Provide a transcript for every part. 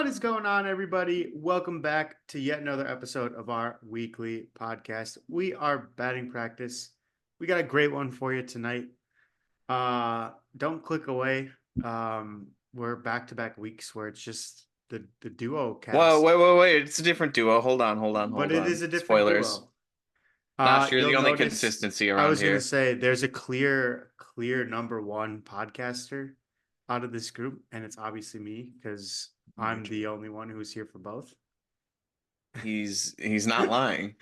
What is going on, everybody? Welcome back to yet another episode of our weekly podcast. We are batting practice. We got a great one for you tonight. Don't click away. We're back-to-back weeks where it's just the duo Whoa, cast, wait. It's a different duo. Hold on, but it is a different Spoilers. duo. Not sure You'll the only notice consistency I around was gonna here. say there's a clear number one podcaster out of this group, and it's obviously me because I'm the only one who's here for both. He's not lying.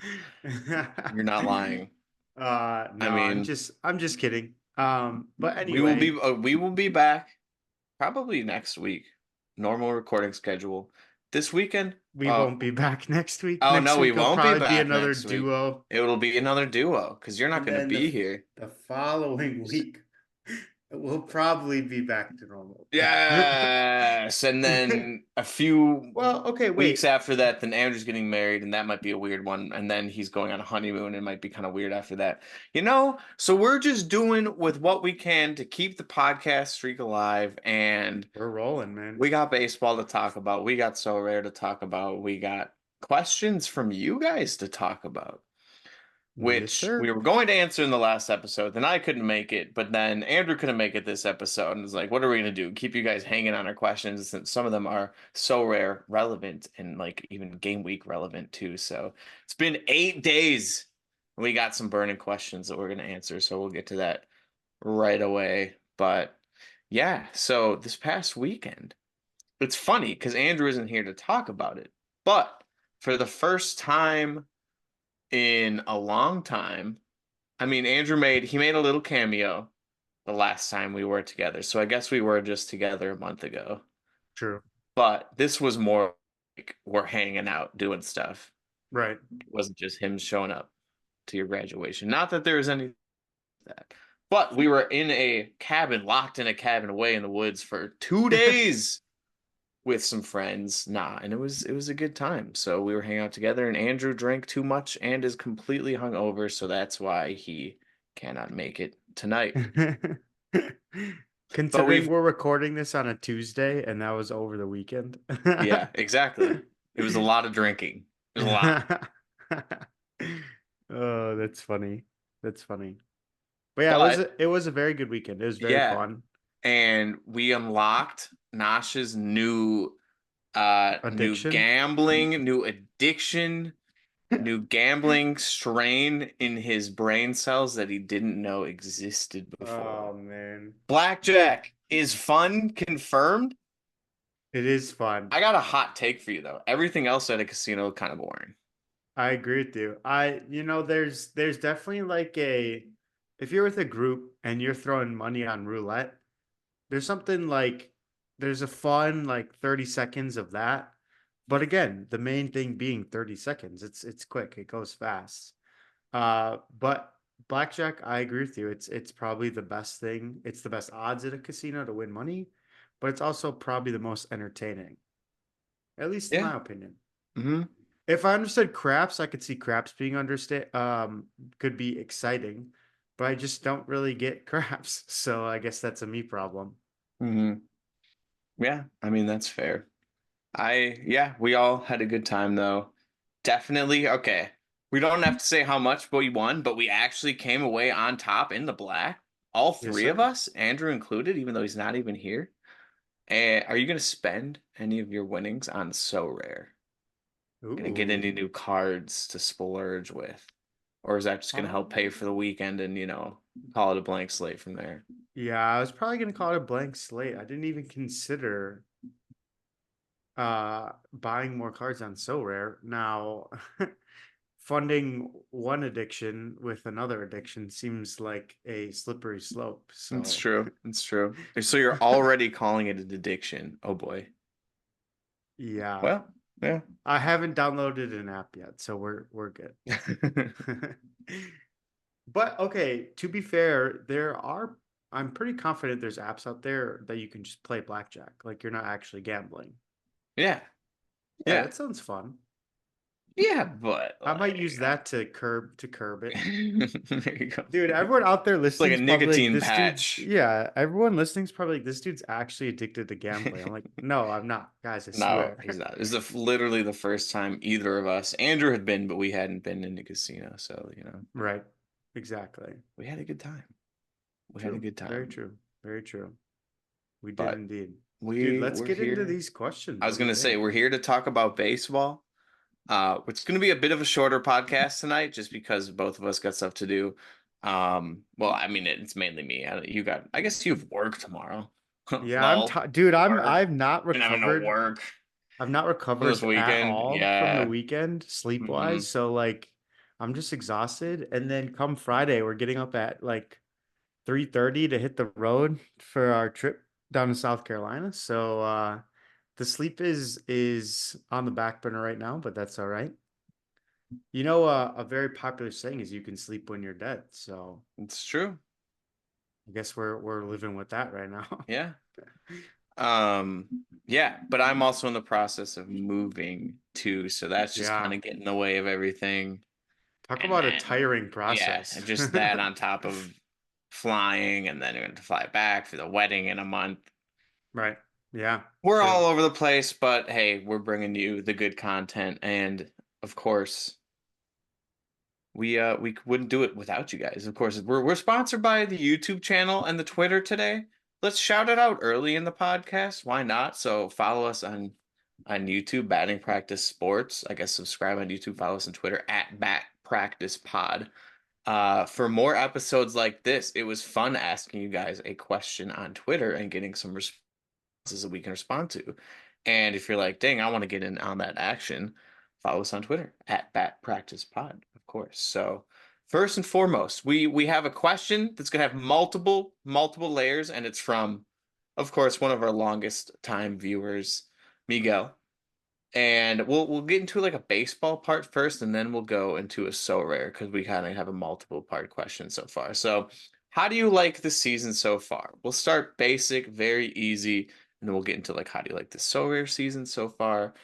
You're not lying. I No, I'm mean, just kidding. But we will anyway, be we will be back probably next week. Normal recording schedule. This weekend? we won't be back next week. Oh Next no, we week will won't be probably be back another next week. duo, It will be another duo because you're not and going to then be here. the following week we'll probably be back to normal. Yes, and then a few Well, okay, weeks wait. after that, then Andrew's getting married, and that might be a weird one. And then he's going on a honeymoon, and it might be kind of weird after that. So we're just doing with what we can to keep the podcast streak alive. And We're rolling, man. we got baseball to talk about. We got So Rare to talk about. We got questions from you guys to talk about, Yes, which we sir. were going to answer in the last episode. Then I couldn't make it, but then Andrew couldn't make it this episode. And was like, what are we going to do? Keep you guys hanging on our questions since some of them are so rare, relevant, and like even game week relevant too. So it's been 8 days. We got some burning questions that we're going to answer. So we'll get to that right away. But yeah, so this past weekend, it's funny because Andrew isn't here to talk about it. But for the first time in a long time. I mean, he made a little cameo the last time we were together. So I guess we were just together a month ago. True. But this was more like we're hanging out doing stuff. Right. It wasn't just him showing up to your graduation. Not that there was any of that. But we were in a cabin, locked in a cabin away in the woods for 2 days with some friends. And it was a good time. So we were hanging out together, and Andrew drank too much and is completely hungover, so that's why he cannot make it tonight. But Considering we've we're recording this on a Tuesday and that was over the weekend. Yeah, exactly. It was a lot of drinking. It was a lot. Oh, that's funny. That's funny. But yeah, But it was a very good weekend. It was very yeah, fun. and we unlocked Nosh's new Addiction. gambling, new addiction, new gambling strain in his brain cells that he didn't know existed before. Oh man. Blackjack is fun, confirmed. It is fun. I got a hot take for you though. Everything else at a casino is kind of boring. I agree with you. There's definitely like if you're with a group and you're throwing money on roulette, there's something like there's a fun like 30 seconds of that. But again, the main thing being 30 seconds. It's quick. It goes fast. But blackjack, I agree with you. It's probably the best thing. It's the best odds at a casino to win money, but it's also probably the most entertaining, at least in Yeah. my opinion. hmm If I understood craps, I could see craps being understand could be exciting, but I just don't really get craps. So I guess that's a me problem. hmm Yeah, I mean that's fair. Yeah, we all had a good time though. Definitely. Okay. We don't have to say how much we won, but we actually came away on top in the black. All Yes, three of sir. us, Andrew included, even though he's not even here. And are you going to spend any of your winnings on So Rare? Going to get any Ooh. new cards to splurge with? Or is that just going to help pay for Um, the weekend and, call it a blank slate from there? yeah, I was probably gonna call it a blank slate. I didn't even consider buying more cards on So Rare. Now, funding one addiction with another addiction seems like a slippery slope. It's So, true. It's true. So you're already calling it an addiction. Oh boy. yeah, Well, yeah. I haven't downloaded an app yet, so we're good. But okay, to be fair, I'm pretty confident there's apps out there that you can just play blackjack, like you're not actually gambling. Yeah. Yeah, Yeah. that sounds fun. Yeah, but I might like, use that to curb it. there you go. Dude, everyone out there It's like a listening's probably like, nicotine this dude's, patch. yeah, everyone listening's probably like, this dude's actually addicted to gambling. I'm like, no, I'm not. Guys, I No, swear. he's not. This is literally the first time either of us, Andrew had been, but we hadn't been in the casino. So, Right. Exactly. we had a good time. We had a True. good Very time. true. Very true. We did But indeed. Dude, we let's we're get into here. these questions. I What was do you gonna say think? we're here to talk about baseball. It's gonna be a bit of a shorter podcast tonight, just because both of us got stuff to do. Well, I mean, it's mainly me. I guess you've work tomorrow. Yeah, Lol. dude, Work. I've not Been having no recovered. work I've not from this recovered at weekend. all from the Yeah. weekend sleep hmm wise. So like I'm just exhausted. And then come Friday, we're getting up at like 3:30 to hit the road for our trip down to South Carolina. So the sleep is on the back burner right now, but that's all right. You know, a very popular saying is you can sleep when you're dead. So It's true. I guess we're living with that right now. Yeah. Um, yeah, but I'm also in the process of moving too, so that's just kind Yeah. of getting in the way of everything. Talk And about a then, tiring yeah, process. and just that on top of flying, and then you're going to fly back for the wedding in a month. Right. Yeah. We're True. all over the place, but hey, we're bringing you the good content, and of course, we wouldn't do it without you guys. Of course, we're sponsored by the YouTube channel and the Twitter today. Let's shout it out early in the podcast. Why not? So follow us on YouTube, Batting Practice Sports. I guess subscribe on YouTube. Follow us on Twitter at Bat Practice Pod. For more episodes like this, it was fun asking you guys a question on Twitter and getting some responses that we can respond to. And if you're like, dang, I want to get in on that action, follow us on Twitter at Bat Practice Pod, of course. So first and foremost, we have a question that's gonna have multiple layers, and it's from, of course, one of our longest time viewers, Miguel. And we'll get into like a baseball part first, and then we'll go into a so rare because we kind of have a multiple part question so far. So, how do you like the season so far? We'll start basic, very easy, and then we'll get into like how do you like the so rare season so far?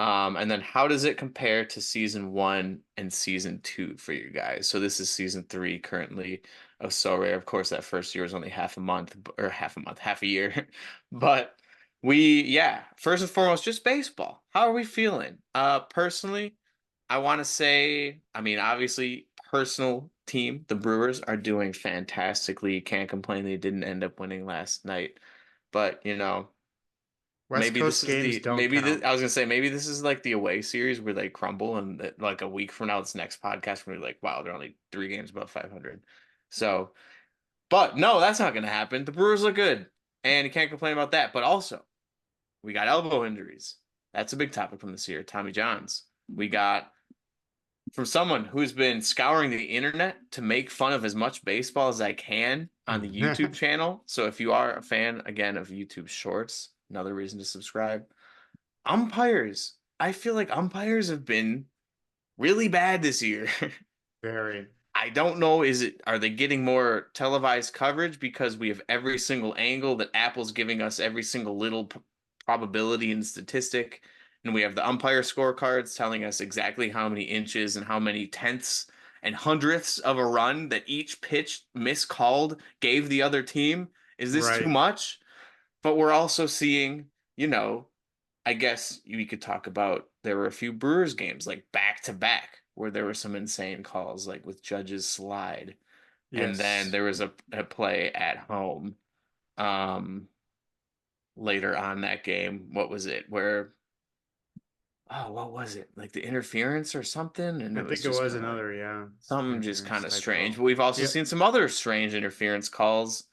And then how does it compare to season one and season two for you guys? So this is season three currently of So Rare. Of course, that first year was only half a month or half a year. But yeah, first and foremost, just baseball. How are we feeling? Personally, I want to say, I mean, obviously, personal team, the Brewers are doing fantastically. Can't complain they didn't end up winning last night. But, West Coast games don't maybe count. I was gonna say maybe this is like the away series where they crumble, and like a week from now, this next podcast we're like, wow, they're only 3 games above 500. So, but no, that's not gonna happen. The Brewers look good, and you can't complain about that. But also, we got elbow injuries. That's a big topic from this year. Tommy Johns. We got from someone who's been scouring the internet to make fun of as much baseball as I can on the YouTube channel. So if you are a fan again of YouTube Shorts, another reason to subscribe. Umpires. I feel like umpires have been really bad this year. Very. I don't know, are they getting more televised coverage because we have every single angle that Apple's giving us every single little probability and statistic, and we have the umpire scorecards telling us exactly how many inches and how many tenths and hundredths of a run that each pitch miscalled gave the other team. Is this too Right. much? But we're also seeing, you know, I guess we could talk about there were a few Brewers games like back to back where there were some insane calls, like with Judge's slide. And then Yes. there was a play at home um later on that game. What was it? Where what was it? Like the interference or something? And I it was think it just was kind of like another, yeah, something just interference kind of type strange. call. But we've also Yep. seen some other strange interference calls,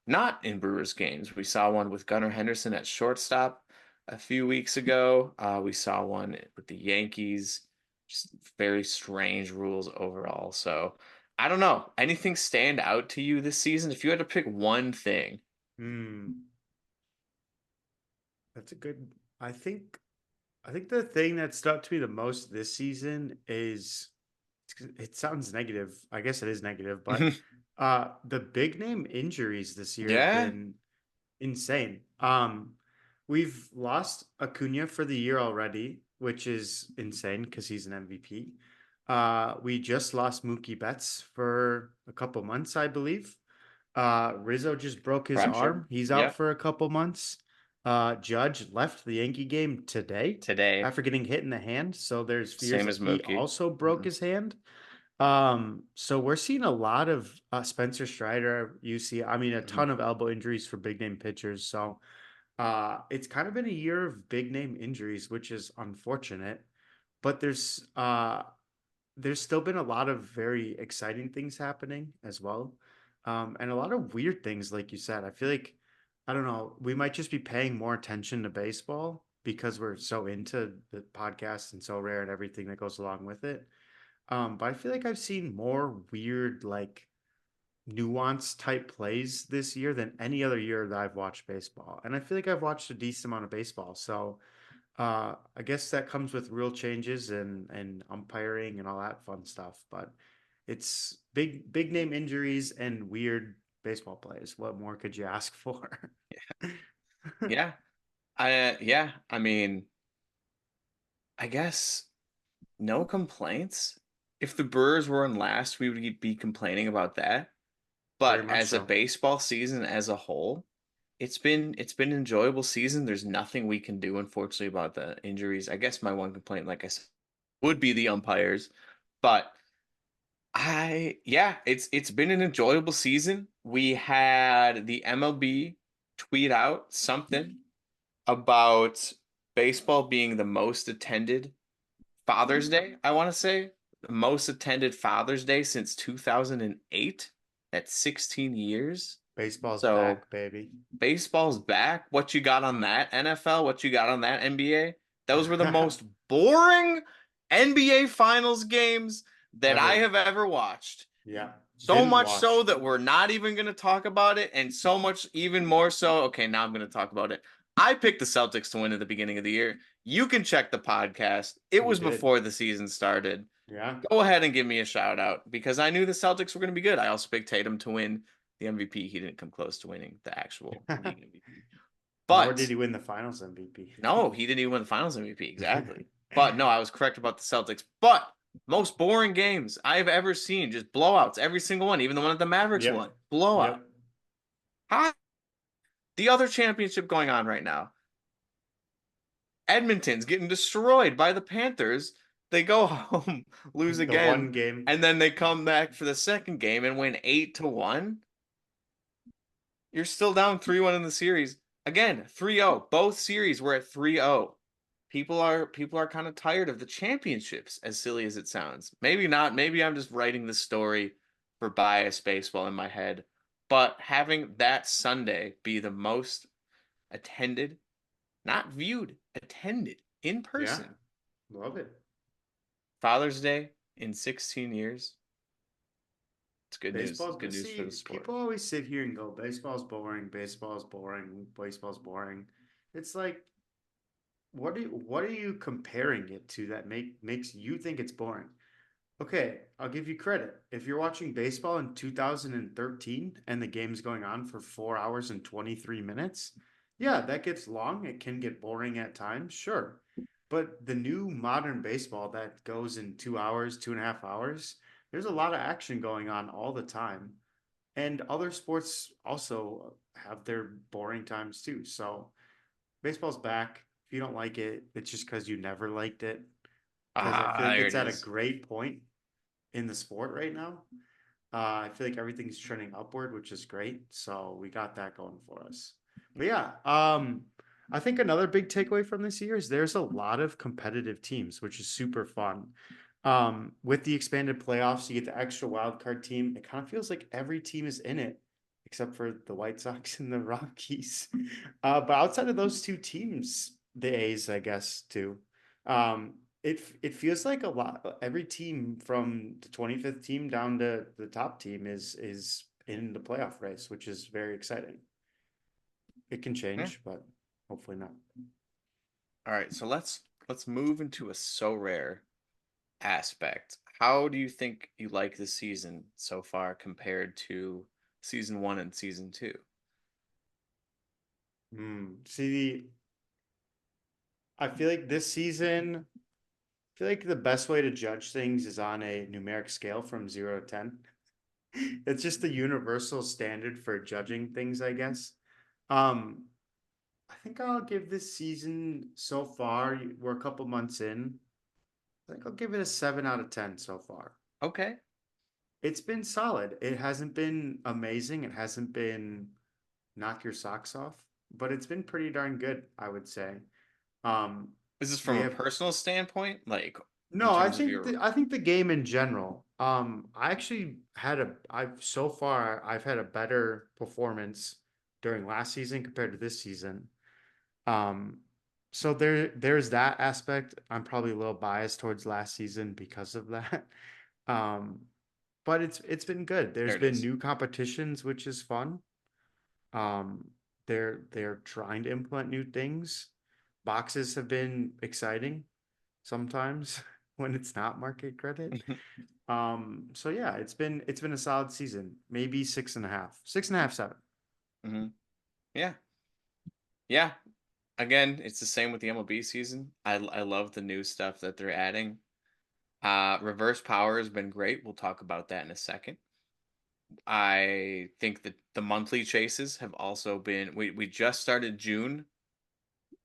not in Brewers games. We saw one with Gunnar Henderson at shortstop a few weeks ago. We saw one with the Yankees. Just very strange rules overall. So I don't know. Anything stand out to you this season? If you had to pick one thing. Hmm. That's a good. I think. I think the thing that stuck to me the most this season is it sounds negative. I guess it is negative, but the big name injuries this year have Yeah. been insane. We've lost Acuna for the year already. which is insane because he's an MVP. We just lost Mookie Betts for a couple months, I believe. Rizzo just broke his Fracture. arm. He's out Yep. for a couple months. Judge left the Yankee game today Today. after getting hit in the hand. So there's fears Same that as he Mookie. also broke Mhm. his hand. So we're seeing a lot of Spencer Strider, you see, I mean, a Mhm. ton of elbow injuries for big name pitchers. So it's kind of been a year of big name injuries, which is unfortunate. But there's still been a lot of very exciting things happening as well. And a lot of weird things, like you said. I feel like, I don't know, we might just be paying more attention to baseball because we're so into the podcast and so rare and everything that goes along with it. But I feel like I've seen more weird, like nuance type plays this year than any other year that I've watched baseball. And I feel like I've watched a decent amount of baseball. So I guess that comes with real changes and umpiring and all that fun stuff. But it's big name injuries and weird baseball plays. What more could you ask for? Yeah. Yeah. I mean, I guess no complaints. If the Brewers were in last, we would be complaining about that. Very But much as a so. baseball season as a whole, it's been an enjoyable season. There's nothing we can do, unfortunately, about the injuries. I guess my one complaint, like I said, would be the umpires. But yeah, it's been an enjoyable season. We had the MLB tweet out something about baseball being the most attended Father's Day, I want to say. The most attended Father's Day since 2008. That's 16 years. Baseball's So back, baby. baseball's back. What you got on that, NFL? What you got on that, NBA? Those were the most boring NBA Finals games that I Ever. have ever watched. Yeah. So Didn't much so watch. that we're not even going to talk about it, and so much even more so. Okay, now I'm going to talk about it. I picked the Celtics to win at the beginning of the year. You can check the podcast. It You was did. before the season started. Yeah. Go ahead and give me a shout out because I knew the Celtics were going to be good. I also picked Tatum to win the MVP. He didn't come close to winning the actual league MVP. Nor did But he win the finals MVP. no, he didn't even win the finals MVP. Exactly. But no, I was correct about the Celtics. But most boring games I've ever seen, just blowouts, every single one, even the one that the Mavericks Yep. won. Blowout. Yep. Hi. The other championship going on right now. Edmonton's getting destroyed by the Panthers. They go home, lose The one again, game. and then they come back for the second game and win 8-1. You're still down 3-1 in the series. Again, 3-0. Both series were at 3-0. People are kind of tired of the championships, as silly as it sounds. Maybe not. Maybe I'm just writing the story for bias baseball in my head. But having that Sunday be the most attended, not viewed, attended in Yeah. person Love it. Father's Day in 16 years. It's good news. Baseball's, Good news for see, the sport. people always sit here and go, baseball's boring, baseball's boring, baseball's boring. It's like, what are you comparing it to that makes you think it's boring? Okay, I'll give you credit. If you're watching baseball in 2013 and the game's going on for 4 hours and 23 minutes, yeah, that gets long. It can get boring at times, sure. But the new modern baseball that goes in 2 hours, 2.5 hours, there's a lot of action going on all the time. And other sports also have their boring times too. So baseball's back. If you don't like it, it's just because you never liked it. Because I feel like There it's it at a is. great point in the sport right now. I feel like everything's trending upward, which is great. So we got that going for us. But yeah, I think another big takeaway from this year is there's a lot of competitive teams, which is super fun. With the expanded playoffs, you get the extra wild card team. It kind of feels like every team is in it, except for the White Sox and the Rockies. But outside of those two teams, the A's, I guess, too. Um, it feels like a lot. Every team from the 25th team down to the top team is in the playoff race, which is very exciting. It can Yeah. change, but hopefully not. All right, so let's move into a so rare aspect. How do you think you like the season so far compared to season one and season two? See, I feel like this season, I feel like the best way to judge things is on a numeric scale from 0 to 10. It's just the universal standard for judging things, I guess. Um, I think I'll give this season so far, we're a couple months in. I think I'll give it a 7 out of 10 so far. Okay. It's been solid. It hasn't been amazing. It hasn't been knock your socks off, but it's been pretty darn good, I would say. Um, Is this from we a have personal standpoint, like in no, terms of your? I think the game in general. I actually had a I've so far I've had a better performance during last season compared to this season. Um, so there's that aspect. I'm probably a little biased towards last season because of that. Um, but it's been good. There There's it been is. new competitions, which is fun. Um, they're trying to implement new things. Boxes have been exciting sometimes when it's not market credit. So yeah, it's been a solid season. Maybe 6.5, 6.5, 7. Hmm. Yeah, yeah. Again, it's the same with the MLB season. I love the new stuff that they're adding. Reverse power has been great. We'll talk about that in a second. I think that the monthly chases have also been. We just started June,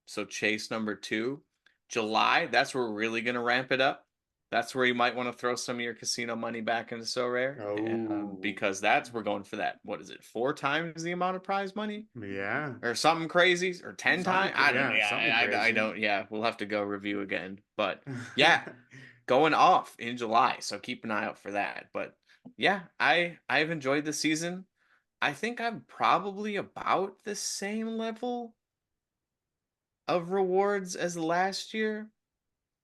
so chase number two. July, that's where we're really gonna ramp it up. That's where you might want to throw some of your casino money back into So Rare, Oh, because that's we're going for that. What is it? 4 times the amount of prize money, yeah. or something crazy, or 10 times? I don't know. Yeah, Yeah, something I crazy. don't. Yeah, we'll have to go review again. But yeah, going off in July, so keep an eye out for that. But yeah, I've enjoyed the season. I think I'm probably about the same level of rewards as last year.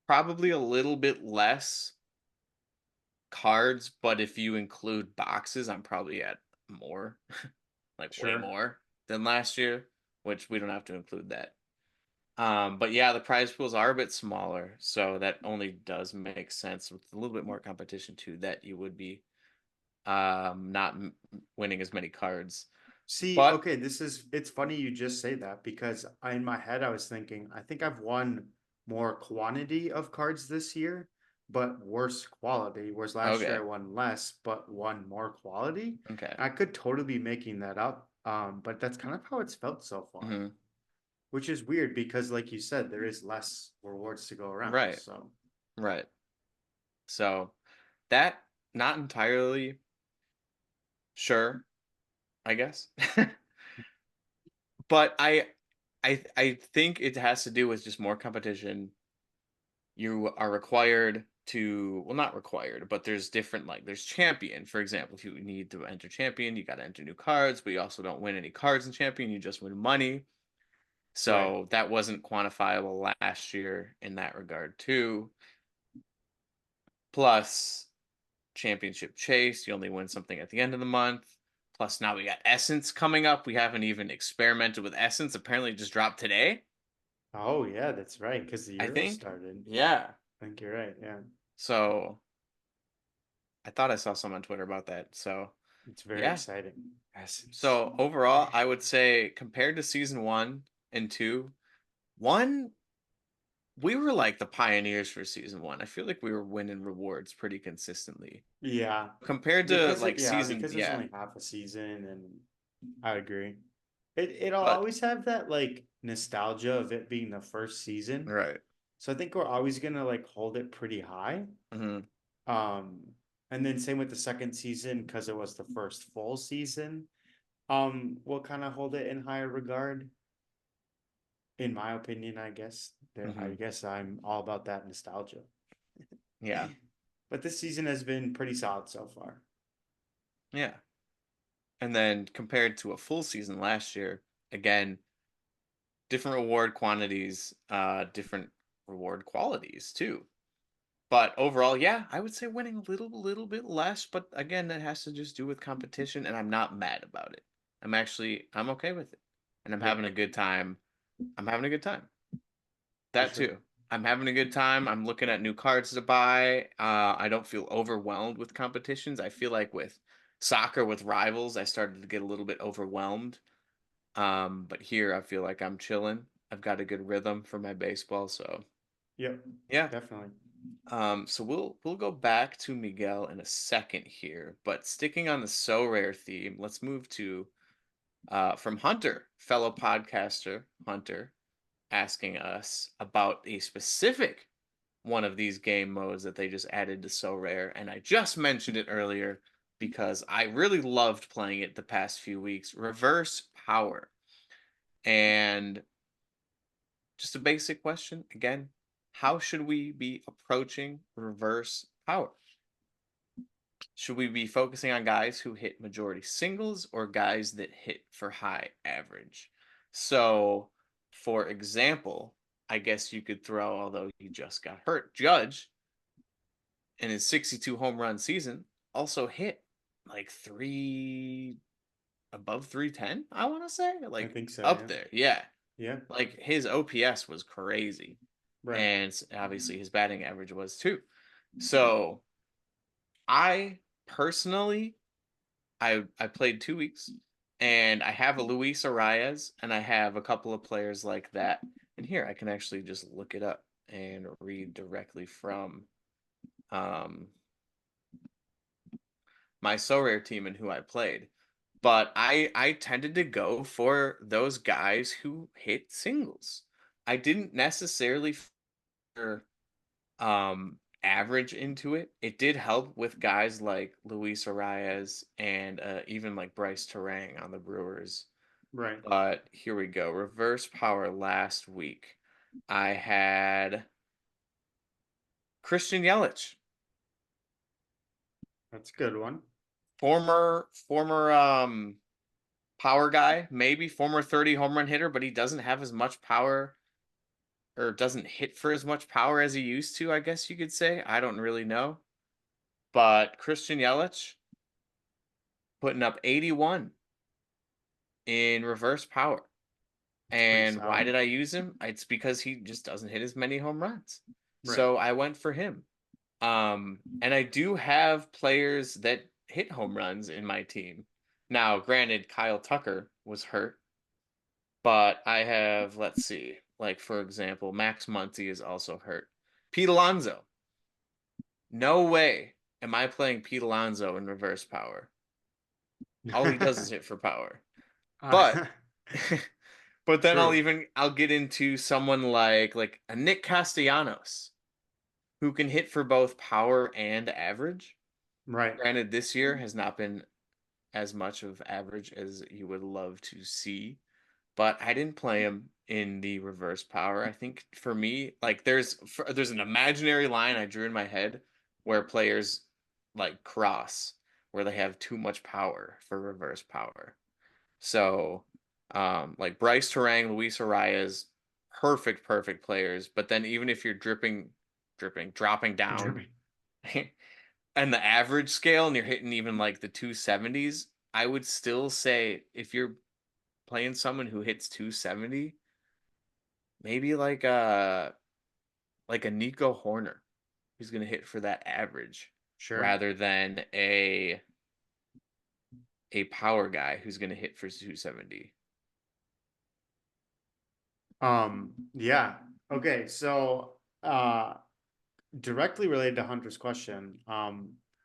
Probably a little bit less cards, but if you include boxes, I'm probably at more, like way Sure. more than last year, which we don't have to include that. But yeah, the prize pools are a bit smaller, so that only does make sense with a little bit more competition too, that you would be not winning as many cards. See, But okay, it's funny you just say that because in my head I was thinking, I think I've won more quantity of cards this year, but worse quality. Whereas last year okay, I won less, but won more quality. okay. I could totally be making that up. But that's kind of how it's felt so far, Hmm. which is weird because, like you said, there is less rewards to go around. Right, So right. So that not entirely sure, I guess. But I think it has to do with just more competition. You are required to, well, not required, but there's different, like there's champion, for example. If you need to enter champion, you got to enter new cards, but you also don't win any cards in champion, you just win money. right. So that wasn't quantifiable last year in that regard too. Plus championship chase, you only win something at the end of the month. Plus now we got essence coming up. We haven't even experimented with essence. Apparently it just dropped today, Oh yeah, that's right, because the I Euro think. started. Yeah. I think you're right. Yeah. So I thought I saw some on Twitter about that. So It's very yeah. exciting. Essence. So overall, I would say compared to season one and two, one, we were like the pioneers for season one. I feel like we were winning rewards pretty consistently. Yeah. Compared to Because like season, because there's yeah. only half a season and I agree. It'll But always have that like nostalgia of it being the first season. right. So I think we're always gonna like hold it pretty high. Hmm. Um and then same with the second season because it was the first full season. We'll kind of hold it in higher regard, in my opinion, I guess. I Hmm. guess I'm all about that nostalgia. Yeah. But this season has been pretty solid so far. Yeah. And then compared to a full season last year, again, different reward quantities, different reward qualities too. But overall, yeah, I would say winning a little bit less, but again, that has to just do with competition, and I'm not mad about it. I'm okay with it. And I'm Yep, having a good time. I'm having a good time. for That sure. too. I'm having a good time. I'm looking at new cards to buy. I don't feel overwhelmed with competitions. I feel like with soccer with rivals, I started to get a little bit overwhelmed. But here I feel like I'm chilling. I've got a good rhythm for my baseball, so Yep, yeah. definitely. So we'll go back to Miguel in a second here, but sticking on the so rare theme, let's move to from Hunter, fellow podcaster Hunter, asking us about a specific one of these game modes that they just added to so rare, and I just mentioned it earlier because I really loved playing it the past few weeks. Reverse power, and just a basic question again: how should we be approaching reverse power? Should we be focusing on guys who hit majority singles or guys that hit for high average? So, for example, I guess you could throw, although he just got hurt, Judge in his 62 home run season also hit like three above 310, I want to say, I like think so. up Yeah. there. Yeah. Yeah. Like his OPS was crazy. Right. And obviously his batting average was too. So, I personally I played 2 weeks, and I have a Luis Arias, and I have a couple of players like that. And here I can actually just look it up and read directly from um, my so rare team and who I played. But I tended to go for those guys who hit singles. I didn't necessarily average into it. It did help with guys like Luis Arias and even like Bryce Terang on the Brewers. Right. But here we go. Reverse power last week. I had Christian Yelich, That's a good one. former power guy, maybe former 30 home run hitter, but he doesn't have as much power or doesn't hit for as much power as he used to, I guess you could say. I don't really know. But Christian Yelich putting up 81 in reverse power. It's pretty And why solid. did I use him? It's because he just doesn't hit as many home runs. Right. So I went for him. And I do have players that hit home runs in my team. Now, granted, Kyle Tucker was hurt, but I have, let's see, like for example, Max Muncy is also hurt. Pete Alonso. No way am I playing Pete Alonso in reverse power. All he does is hit for power. But uh, but then true. I'll get into someone like a Nick Castellanos who can hit for both power and average. Right. Granted, this year has not been as much of average as you would love to see, but I didn't play him in the reverse power. I think for me, like there's an imaginary line I drew in my head where players like cross where they have too much power for reverse power. So, like Bryce Terang, Luis Arias, perfect players. But then even if you're dropping down Dripping. and the average scale and you're hitting even like the 270s, I would still say if you're playing someone who hits 270, maybe like a Nico Horner who's gonna hit for that average Sure. rather than a power guy who's gonna hit for 270. Yeah. Okay. So, directly related to Hunter's question,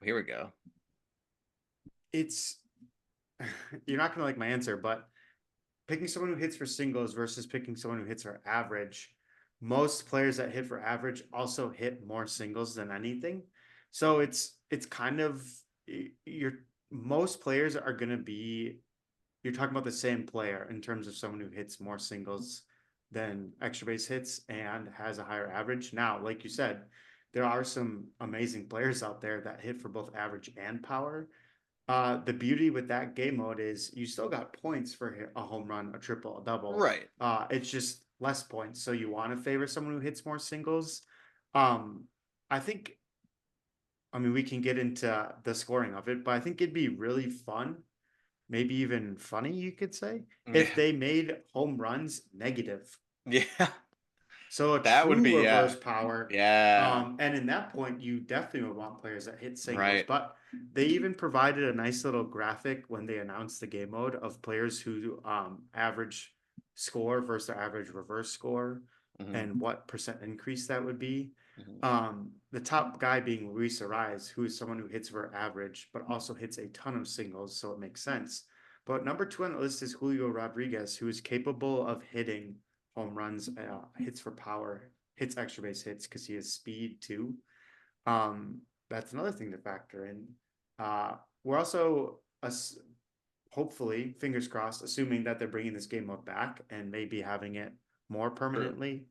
Here we go. it's you're not gonna like my answer, but picking someone who hits for singles versus picking someone who hits for average, most players that hit for average also hit more singles than anything. So it's kind of you're most players are gonna be you're talking about the same player in terms of someone who hits more singles than extra base hits and has a higher average. Now, like you said, there are some amazing players out there that hit for both average and power. The beauty with that game mode is you still got points for a home run, a triple, a double. Right. It's just less points. So you want to favor someone who hits more singles. Um, I think, I mean, we can get into the scoring of it, but I think it'd be really fun, maybe even funny, you could say, if Yeah. they made home runs negative. Yeah. So a That would true be yeah. reverse power. Yeah. And in that point, you definitely would want players that hit singles. Right. But they even provided a nice little graphic when they announced the game mode of players who average score versus their average reverse score Hmm. and what percent increase that would be. Hmm. The top guy being Luis Ariz, who is someone who hits for average, but also hits a ton of singles, so it makes sense. But number two on the list is Julio Rodriguez, who is capable of hitting home runs, hits for power, hits extra base hits because he has speed too. Um, that's another thing to factor in. We're also hopefully, fingers crossed, assuming that they're bringing this game mode back and maybe having it more True. permanently.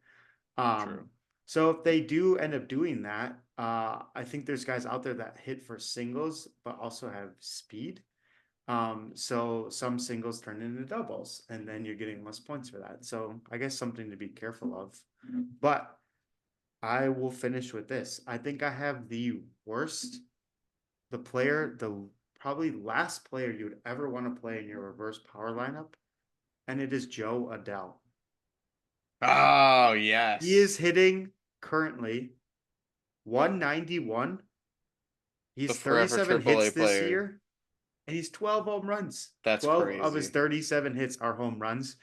True. So if they do end up doing that, I think there's guys out there that hit for singles but also have speed. So some singles turn into doubles, and then you're getting less points for that. So I guess something to be careful of. But I will finish with this. I think I have the worst, the probably last player you would ever want to play in your reverse power lineup, and it is Joe Adell. Oh, He yes. is hitting currently 191. The He's forever 37 triple A hits this player. year, and he's 12 home runs. That's 12 of his crazy. 37 hits are home runs.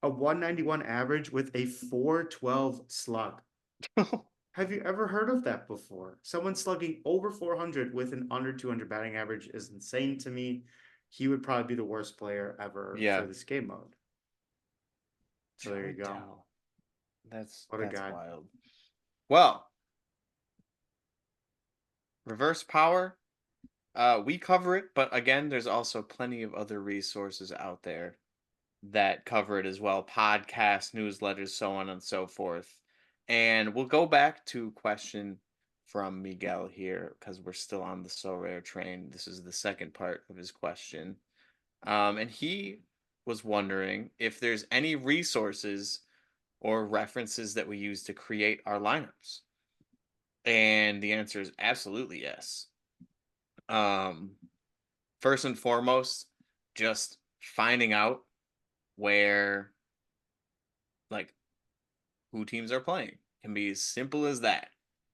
A 191 average with a 412 slug. Have you ever heard of that before? Someone slugging over 400 with an under 200 batting average is insane to me. He would probably be the worst player ever for Yeah. this game mode. So there Joe you go. Dell. That's What a that's guy. wild. Well, reverse power, we cover it, but again, there's also plenty of other resources out there that cover it as well. Podcasts, newsletters, so on and so forth. And we'll go back to a question from Miguel here because we're still on the So Rare train. This is the second part of his question. And he was wondering if there's any resources or references that we use to create our lineups. And the answer is absolutely yes. Um, First and foremost, just finding out where, like, who teams are playing can be as simple as that.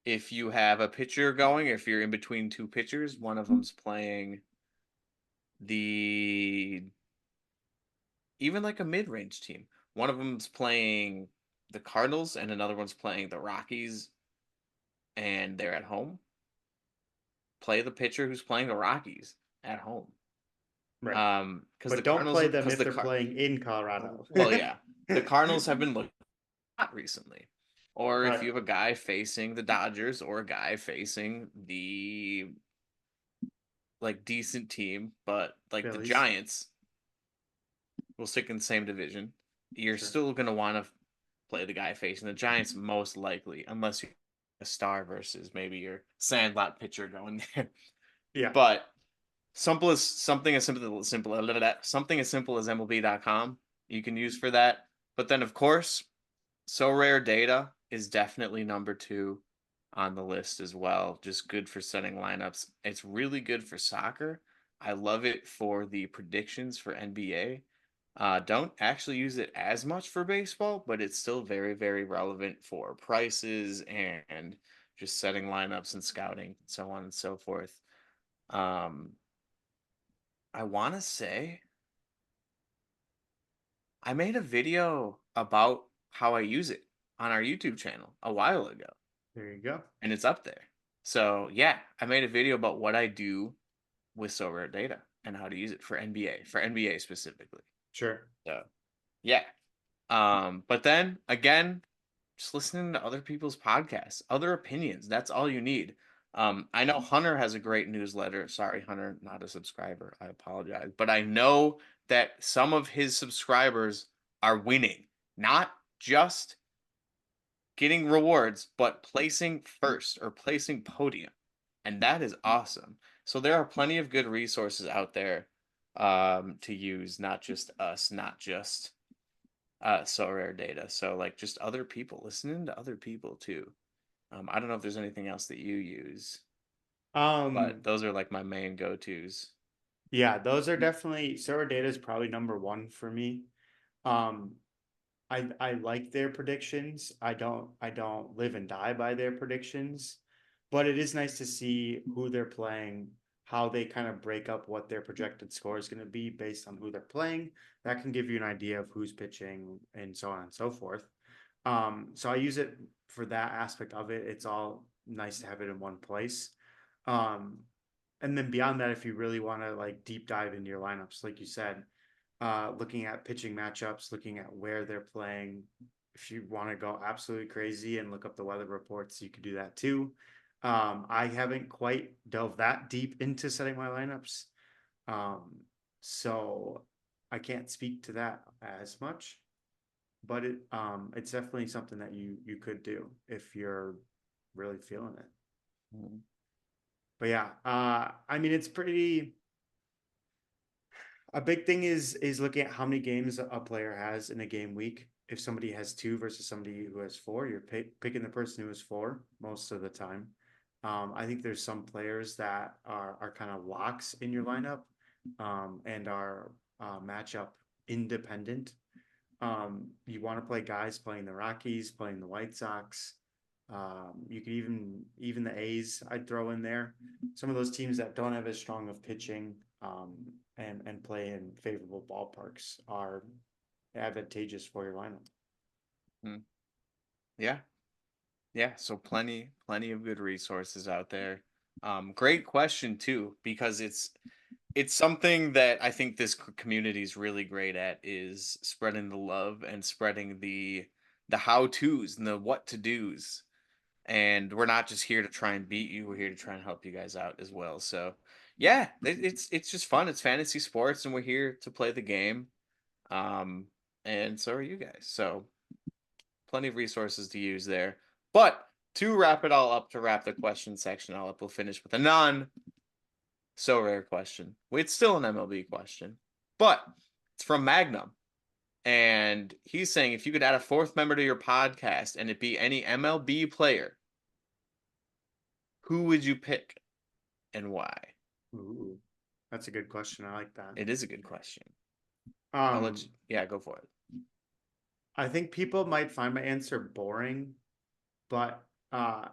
If you have a pitcher going, if you're in between two pitchers, one of them's playing the even like a mid-range team. One of them's playing the Cardinals and another one's playing the Rockies and they're at home. Play the pitcher who's playing the Rockies at home. Right. Because the But don't Cardinals, play them because if they're playing in Colorado. well, yeah, the Cardinals have been looking hot recently. Or if Right. you have a guy facing the Dodgers or a guy facing the like decent team, but like the Phillies. Giants will stick in the same division, you're Sure. still gonna want to play the guy facing the Giants most likely, unless you're a star versus maybe your Sandlot pitcher going there. Yeah. But something as simple as MLB.com you can use for that. But then of course, So Rare Data is definitely number two on the list as well. Just good for setting lineups. It's really good for soccer. I love it for the predictions for NBA. Don't actually use it as much for baseball, but it's still very, very relevant for prices and just setting lineups and scouting, so on and so forth. Um, I want to say I made a video about how I use it on our YouTube channel a while ago, There you go. and it's up there. So yeah, I made a video about what I do with So Rare Data and how to use it for NBA specifically. Sure. So yeah. But then again, just listening to other people's podcasts, other opinions. That's all you need. I know Hunter has a great newsletter. Sorry, Hunter, not a subscriber. I apologize. But I know that some of his subscribers are winning, not just getting rewards, but placing first or placing podium. And that is awesome. So there are plenty of good resources out there to use, not just us, not just So Rare Data. So like just other people, listening to other people too. I don't know if there's anything else that you use, but Um, those are like my main go-tos. yeah, those are definitely server data is probably number one for me. Um, I like their predictions. I don't live and die by their predictions, but it is nice to see who they're playing, how they kind of break up what their projected score is going to be based on who they're playing. That can give you an idea of who's pitching and so on and so forth. So I use it for that aspect of it. It's all nice to have it in one place. Um, and then beyond that, if you really want to like deep dive into your lineups, like you said, looking at pitching matchups, looking at where they're playing. If you want to go absolutely crazy and look up the weather reports, you could do that too. I haven't quite delved that deep into setting my lineups. Um, so I can't speak to that as much, but it's definitely something that you could do if you're really feeling it. Mhm. But yeah, I mean it's pretty a big thing is looking at how many games a player has in a game week. If somebody has two versus somebody who has four, you're picking the person who has four most of the time. I think there's some players that are kind of locks in your lineup, and are matchup independent. You want to play guys playing the Rockies, playing the White Sox. You could even the A's I'd throw in there. Some of those teams that don't have as strong of pitching, and play in favorable ballparks are advantageous for your lineup. Mhm. Yeah. Yeah, so plenty of good resources out there. Great question too, because it's something that I think this community is really great at is spreading the love and spreading the how tos and the what to dos. And we're not just here to try and beat you; we're here to try and help you guys out as well. So, yeah, it's just fun. It's fantasy sports, and we're here to play the game. Um, and so are you guys. So plenty of resources to use there. But to wrap it all up, to wrap the question section all up, we'll finish with a non so rare question. It's still an MLB question, but it's from Magnum. And he's saying if you could add a fourth member to your podcast and it be any MLB player, who would you pick and why? Ooh, that's a good question. I like that. It is a good question. I'll let Um, you, yeah, go for it. I think people might find my answer boring, but uh,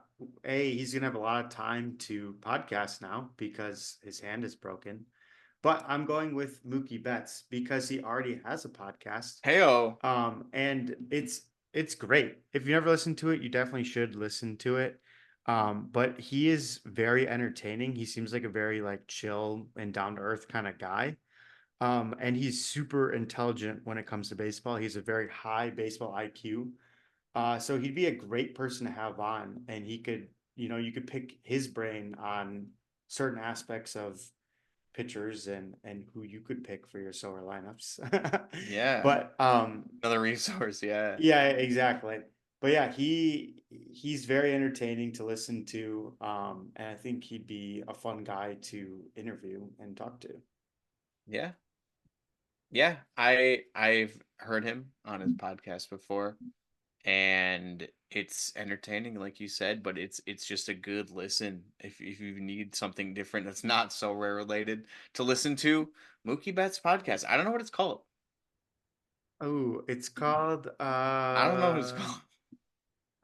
he's gonna have a lot of time to podcast now because his hand is broken. But I'm going with Mookie Betts because he already has a podcast. Heyo. And it's great. If you never listened to it, you definitely should listen to it. But he is very entertaining. He seems like a very like chill and down to earth kind of guy. And he's super intelligent when it comes to baseball. He's a very high baseball IQ. So he'd be a great person to have on, and he could, you could pick his brain on certain aspects of pitchers and who you could pick for your solar lineups. Yeah. But Another resource. Yeah. yeah, exactly. But yeah, he's very entertaining to listen to, and I think he'd be a fun guy to interview and talk to. Yeah. Yeah. I've heard him on his podcast before. And it's entertaining like you said, but it's just a good listen if you need something different that's not so rare related to listen to. Mookie Betts podcast, I don't know what it's called. Oh, it's called I don't know what it's called.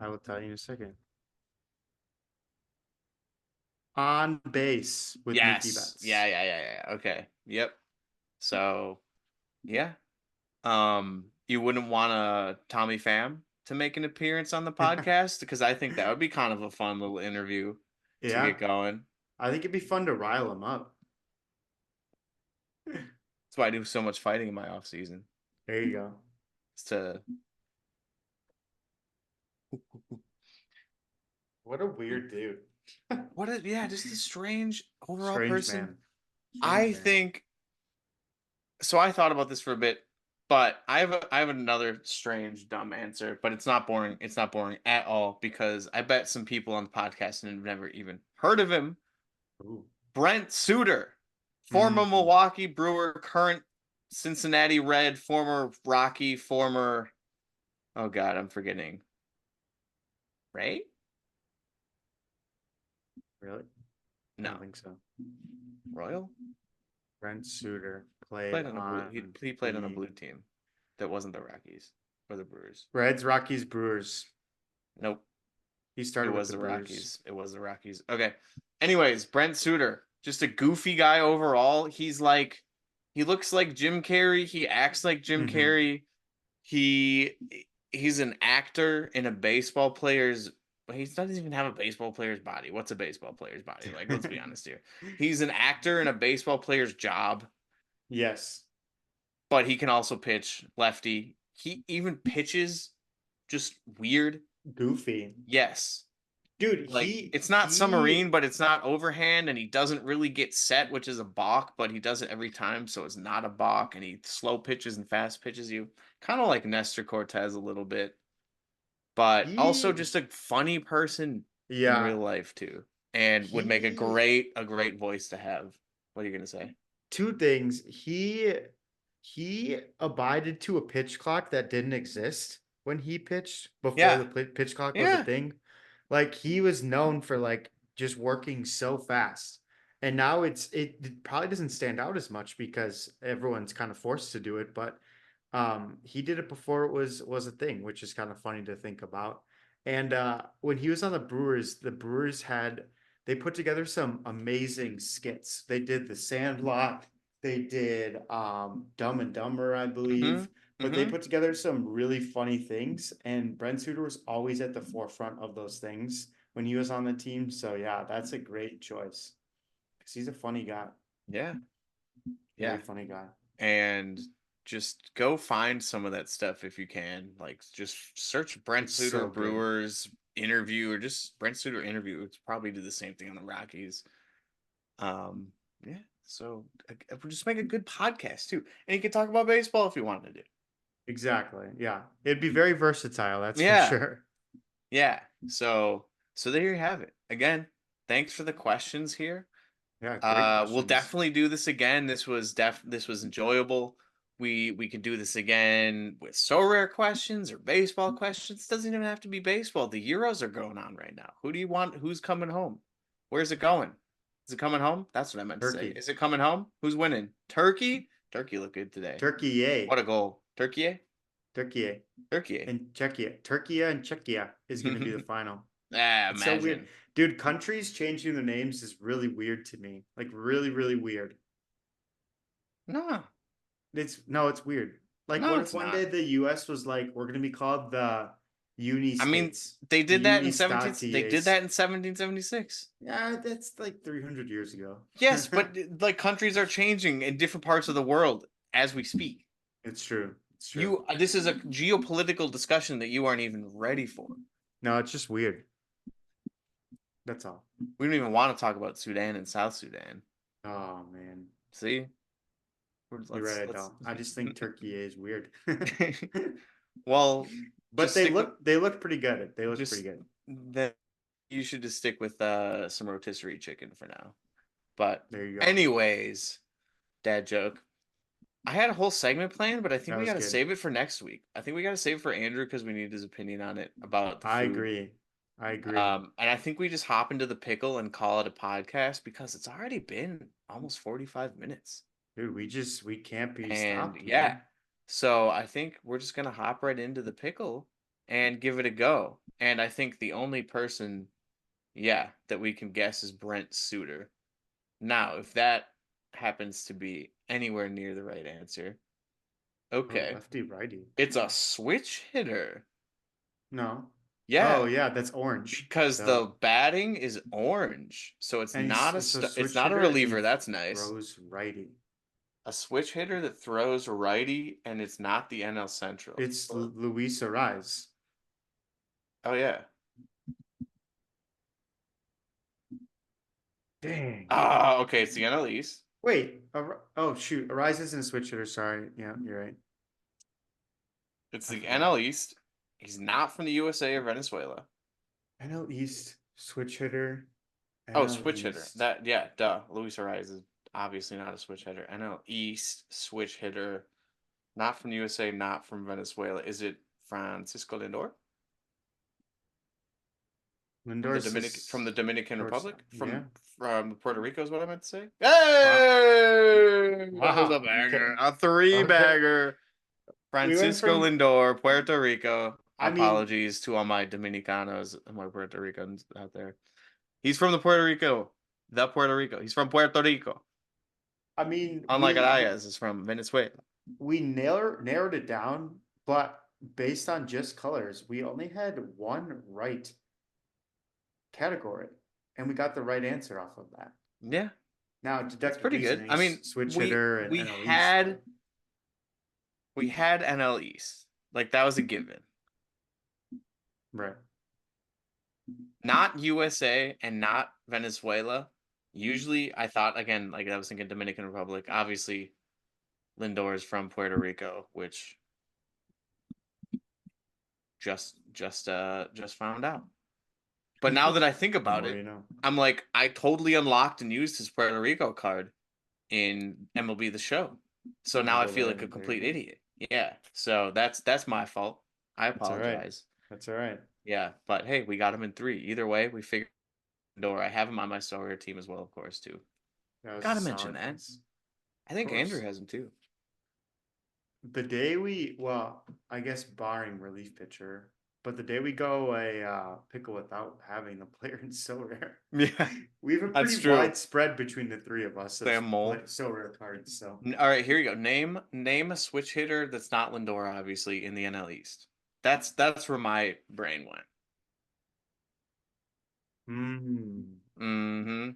I will tell you in a second. On Base with Mookie Yes, yeah, Betts. yeah. Okay, yep. So yeah, you wouldn't want a Tommy Pham to make an appearance on the podcast because I think that would be kind of a fun little interview to Yeah, get going. I think it'd be fun to rile him up. That's why I do so much fighting in my off season. There you go. Is to What a weird dude. what a yeah, just a strange overall Strange person. man. Strange I man. think so. I thought about this for a bit, but I have another strange dumb answer, but it's not boring. It's not boring at all because I bet some people on the podcast and have never even heard of him. Ooh. Brent Suter, former Mm. Milwaukee Brewer, current Cincinnati Red, former Rocky, former oh god, I'm forgetting. Ray? Really? I don't No. think so. Royal? Brent Suter He played played on a blue on he played on a the blue team that wasn't the Rockies or the Brewers. Reds, Rockies, Brewers. Nope. He It started with was the the Brewers. Rockies. It was the Rockies. Okay. Anyways, Brent Suter, just a goofy guy overall. He looks like Jim Carrey. He acts like Jim Hmm. Carrey. He he's an actor in a baseball player's. He doesn't even have a baseball player's body. What's a baseball player's body? Like, let's be honest here. He's an actor in a baseball player's job, Yes. but he can also pitch lefty. He even pitches just weird. Goofy. Yes. Dude, Like he it's not he submarine, but it's not overhand, and he doesn't really get set, which is a balk, but he does it every time, so it's not a balk, and he slow pitches and fast pitches you. Kind of like Nestor Cortez a little bit, but also he just a funny person in yeah, real life too, and would make he a great voice to have. What are you gonna say? two things. He abided to a pitch clock that didn't exist when he pitched before Yeah, the pitch clock was a yeah. thing. Like he was known for like just working so fast. And now it probably doesn't stand out as much because everyone's kind of forced to do it, but he did it before it was a thing, which is kind of funny to think about. And when he was on the Brewers had they put together some amazing skits. They did the Sandlot, they did Dumb and Dumber, I Mm-hmm. believe, but they Mm-hmm. put together some really funny things. And Brent Suter was always at the forefront of those things when he was on the team. So yeah, that's a great choice because he's a funny guy, Yeah, very yeah. funny guy. And just go find some of that stuff if you can. Like just search Brent It's Suter so good. Brewers interview or just Brent Suter interview. It's probably do the same thing on the Rockies. Um, yeah. So we'll just make a good podcast too, and you can talk about baseball if you wanted to. Exactly. Yeah. It'd be very versatile, that's for Yeah, sure. yeah. So there you have it. Again, thanks for the questions here. Yeah, great We'll questions. definitely do this again. This was enjoyable. We could do this again with so rare questions or baseball questions. It doesn't even have to be baseball. The Euros are going on right now. Who do you want? Who's coming home? Where's it going? Is it coming home? That's what I meant to say. Turkey. Is it coming home? Who's winning? Turkey? Turkey looked good today. Turkey, yay. What a goal. Turkey? Eh? Turkey Turkey. and Czechia. Turkey and Czechia is going to be the final. Ah, It's so weird. imagine. Dude, countries changing their names is really weird to me. Like really, really weird. No, It's no, it's weird. Like no, what if it's one day not. the US was like, we're going to be called the Uni I mean, States, they the did that in 17 they did 17. that in 1776. Yeah, that's like 300 years ago. Yes, but like countries are changing in different parts of the world as we speak. It's true. It's true. You this is a geopolitical discussion that you aren't even ready for. No, it's just weird. That's all. We don't even want to talk about Sudan and South Sudan. Oh man. See? You're right, I Let's don't. I just think Turkey is weird. well, But just stick with they look pretty good. They look pretty just good. that you should just stick with some rotisserie chicken for now. But There you go. anyways, dad joke. I had a whole segment planned, but I think That we was got to good. save it for next week. I think we got to save it for Andrew because we need his opinion on it about the I food. agree. I agree. And I think we just hop into the pickle and call it a podcast because it's already been almost 45 minutes. Dude, we can't be And stopped, yeah, man. so I think we're just gonna hop right into the pickle and give it a go. And I think the only person, yeah, that we can guess is Brent Suter. Now, if that happens to be anywhere near the right answer, Oh, okay. lefty righty. It's a switch hitter. No. Oh Yeah, yeah, that's orange. because Duh. the batting is orange, so And it's a it's switch not a hitter and reliever. he That's nice. throws righty. A switch hitter that throws righty, and it's not the NL Central. It's Luis Ariz. Oh yeah. Dang. Ah, okay. It's the NL East. Wait. Oh shoot. Ariz isn't a switch hitter. Sorry. Yeah, you're right. It's I the forgot. NL East. He's not from the USA or Venezuela. NL East switch hitter. Oh, NL switch hitter. East. That yeah, duh. Luis Ariz is obviously not a switch hitter. NL East switch hitter. Not from the USA, not from Venezuela. Is it Francisco Lindor? Lindor From the Dominican Sosa. Republic? Yeah. From Puerto Rico is what I meant to say. Wow. Hey! That was a Wow. Okay. banger. A three Okay. bagger. We went Francisco from. Lindor, Puerto Rico. I mean, Apologies to all my Dominicanos and my Puerto Ricans out there. He's from the Puerto Rico. The Puerto Rico. He's from Puerto Rico. I mean, Unlike Arias is from Venezuela. we narrowed it down, but based on just colors, we only had one right category, and we got the right answer off of that. Yeah, Now, that's deductive pretty good. I reasoning, mean, switch we hitter, and we NL East. had we had NL East. Like that was a given. Right. Not USA and not Venezuela. Usually I thought again, like I was thinking Dominican Republic. Obviously, Lindor is from Puerto Rico, which just found out. But now that I think The about more it, you know. I'm like, I totally unlocked and used his Puerto Rico card in MLB The Show. So now I Well, feel like a there you complete go. idiot. Yeah. So that's my fault. I That's all right. apologize. That's all right. Yeah, but hey, we got him in 3. Either way, we figured Lindor. I have him on my Sorare team as well, of course, too. That was a Gotta mention solid that. piece. I Of think Andrew course. has him too. The day well, I guess barring relief pitcher, but the day we go a pickle without having the player in so rare, Yeah, we have a pretty that's true. wide spread between the three of us of Sam Mole. so rare cards. So, All right, here you go. Name a switch hitter that's not Lindor, obviously, in the NL East. That's where my brain went. hmm. Mm-hmm.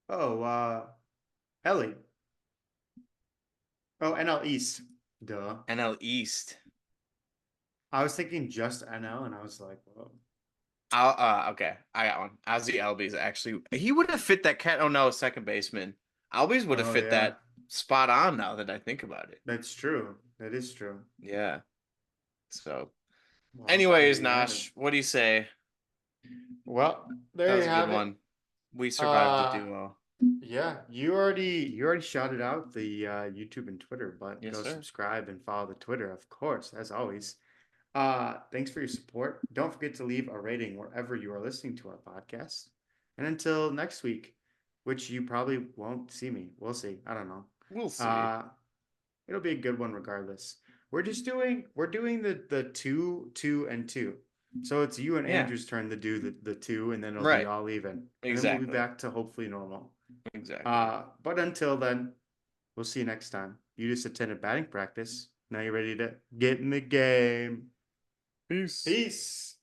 Oh, Ellie. Oh, NL East. Duh. NL East. I was thinking just NL, and I was like, whoa. Okay, I got one. Ozzy Albies actually, he would have fit that cat. Oh no, second baseman. Albies would have Oh fit yeah, that spot on. Now that I think about it. that's true. That is true. Yeah. So, Well, there anyways, you have it. Nash, what do you say? Well, That there you was a good have it. one. We survived the Uh, duo. yeah, you already shouted out the YouTube and Twitter, but Yes, go sir. subscribe and follow the Twitter, of course, as always. Thanks for your support. Don't forget to leave a rating wherever you are listening to our podcast. And until next week, which you probably won't see me. We'll see. I don't know. We'll see. Uh, it'll be a good one regardless. We're doing the two, and two. So it's you and Yeah. Andrew's turn to do the two, and then it'll be Right. all even. And then we'll be Exactly. back to hopefully normal. Exactly. But until then, we'll see you next time. You just attended batting practice. Now you're ready to get in the game. Peace. Peace.